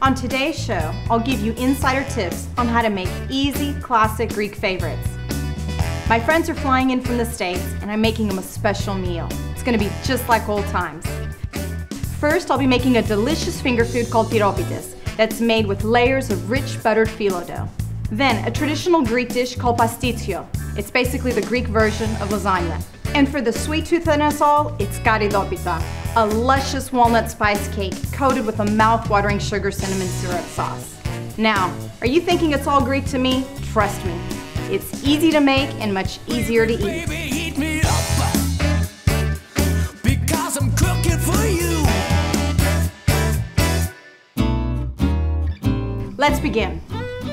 On today's show, I'll give you insider tips on how to make easy, classic Greek favorites. My friends are flying in from the States and I'm making them a special meal. It's gonna be just like old times. First, I'll be making a delicious finger food called tiropides that's made with layers of rich buttered phyllo dough. Then, a traditional Greek dish called pastitsio. It's basically the Greek version of lasagna. And for the sweet tooth in us all, it's karidopita, a luscious walnut spice cake coated with a mouth-watering sugar cinnamon syrup sauce. Now, are you thinking it's all Greek to me? Trust me, it's easy to make and much easier to eat. Baby, heat me up, because I'm cooking for you. Let's begin.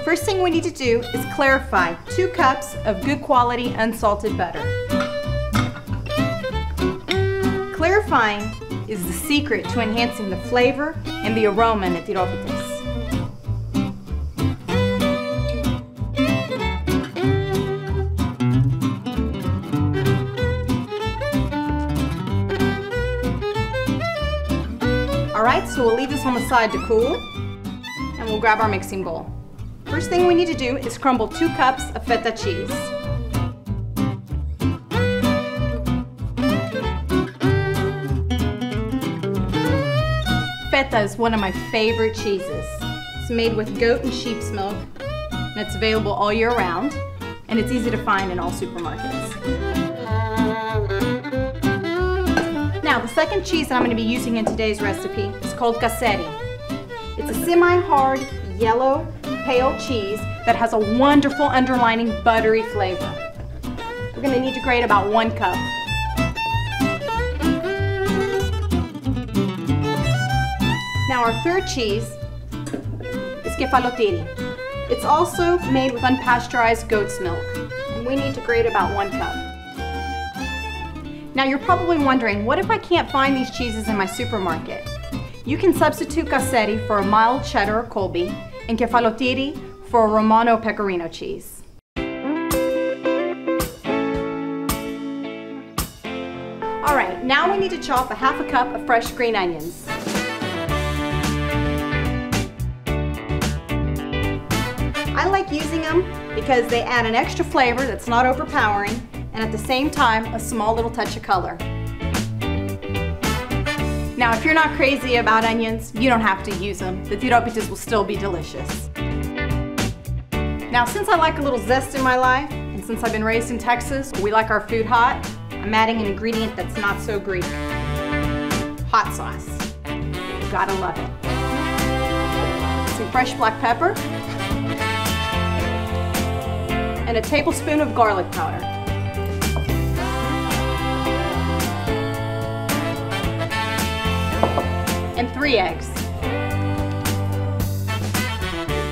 First thing we need to do is clarify 2 cups of good quality unsalted butter. Clarifying is the secret to enhancing the flavor and the aroma in the tiropides. Alright, so we'll leave this on the side to cool, and we'll grab our mixing bowl. First thing we need to do is crumble 2 cups of feta cheese. Feta is one of my favorite cheeses. It's made with goat and sheep's milk, and it's available all year round, and it's easy to find in all supermarkets. Now, the second cheese that I'm going to be using in today's recipe is called kasseri. It's a semi-hard, yellow, pale cheese that has a wonderful underlining buttery flavor. We're going to need to grate about 1 cup. Now our third cheese is kefalotiri. It's also made with unpasteurized goat's milk, and we need to grate about 1 cup. Now you're probably wondering, what if I can't find these cheeses in my supermarket? You can substitute kasseri for a mild cheddar or Colby, and kefalotiri for a Romano pecorino cheese. Alright, now we need to chop a half a cup of fresh green onions. I like using them because they add an extra flavor that's not overpowering, and at the same time, a small little touch of color. Now, if you're not crazy about onions, you don't have to use them. The tiropides will still be delicious. Now, since I like a little zest in my life, and since I've been raised in Texas, we like our food hot, I'm adding an ingredient that's not so Greek. Hot sauce. You gotta love it. Some fresh black pepper, and a tablespoon of garlic powder. And 3 eggs.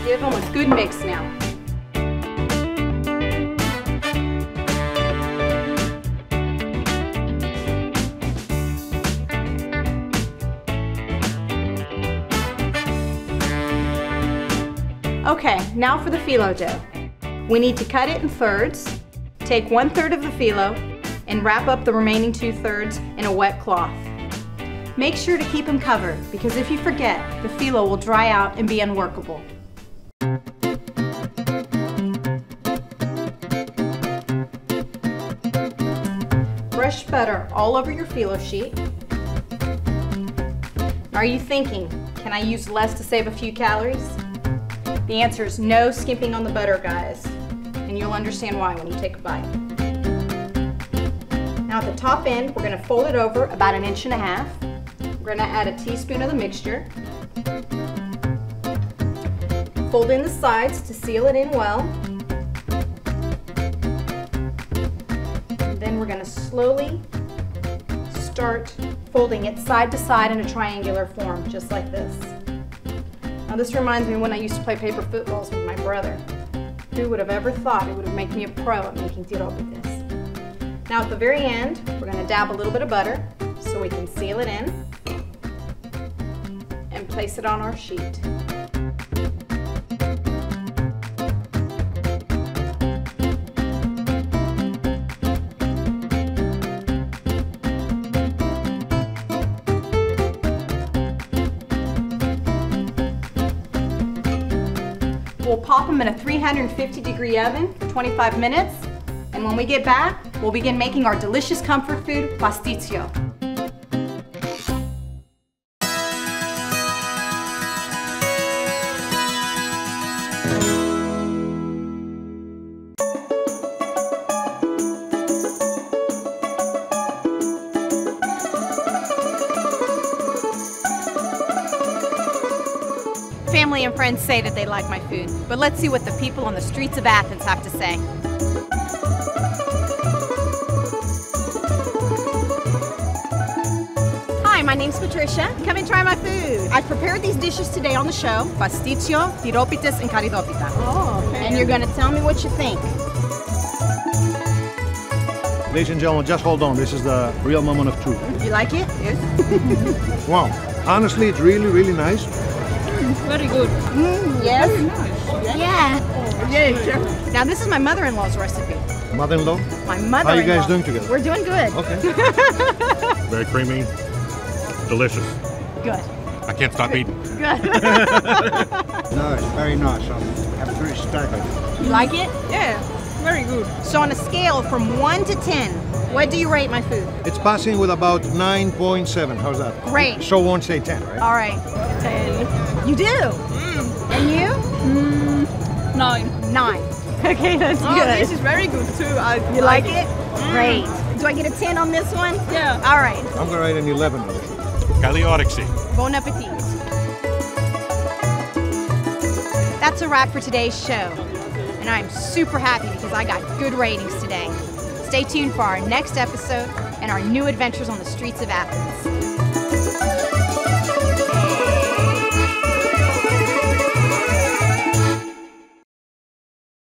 Give them a good mix now. Okay, now for the phyllo dough. We need to cut it in thirds, take 1/3 of the phyllo, and wrap up the remaining 2/3 in a wet cloth. Make sure to keep them covered, because if you forget, the phyllo will dry out and be unworkable. Brush butter all over your phyllo sheet. Are you thinking, can I use less to save a few calories? The answer is no skimping on the butter, guys, and you'll understand why when you take a bite. Now at the top end, we're going to fold it over about 1.5 inches. We're going to add a teaspoon of the mixture. Fold in the sides to seal it in well. And then we're going to slowly start folding it side to side in a triangular form, just like this. Now this reminds me when I used to play paper footballs with my brother. Who would have ever thought it would have made me a pro at making tiropides? Now at the very end, we're going to dab a little bit of butter so we can seal it in and place it on our sheet. We'll pop them in a 350-degree oven for 25 minutes. And when we get back, we'll begin making our delicious comfort food, pasticcio. Family and friends say that they like my food, but let's see what the people on the streets of Athens have to say. Hi, my name's Patricia. Come and try my food. I prepared these dishes today on the show, pasticcio, tiropitas, and karidopita. Oh, okay. And you're gonna tell me what you think. Ladies and gentlemen, just hold on. This is the real moment of truth. You like it? Yes. Wow. Honestly, it's really, really nice. Very good. Yes? Very nice. Yeah. Yeah. Now this is my mother-in-law's recipe. Mother-in-law? My mother-in-law. How are you guys doing together? We're doing good. Okay. Very creamy, delicious. Good. I can't stop eating. Good. Nice, very nice. I'm pretty staggered. You like it? Yeah. Very good. So on a scale from 1 to 10, what do you rate my food? It's passing with about 9.7. How's that? Great. So won't say 10, right? All right. 10. You do? And you? 9. 9. Okay, that's Oh, good. this is very good too. You like it? Great. Do I get a 10 on this one? Yeah. All right. I'm gonna write an 11 on this. Kaliorixi. Bon appetit. That's a wrap for today's show. And I'm super happy because I got good ratings today. Stay tuned for our next episode and our new adventures on the streets of Athens.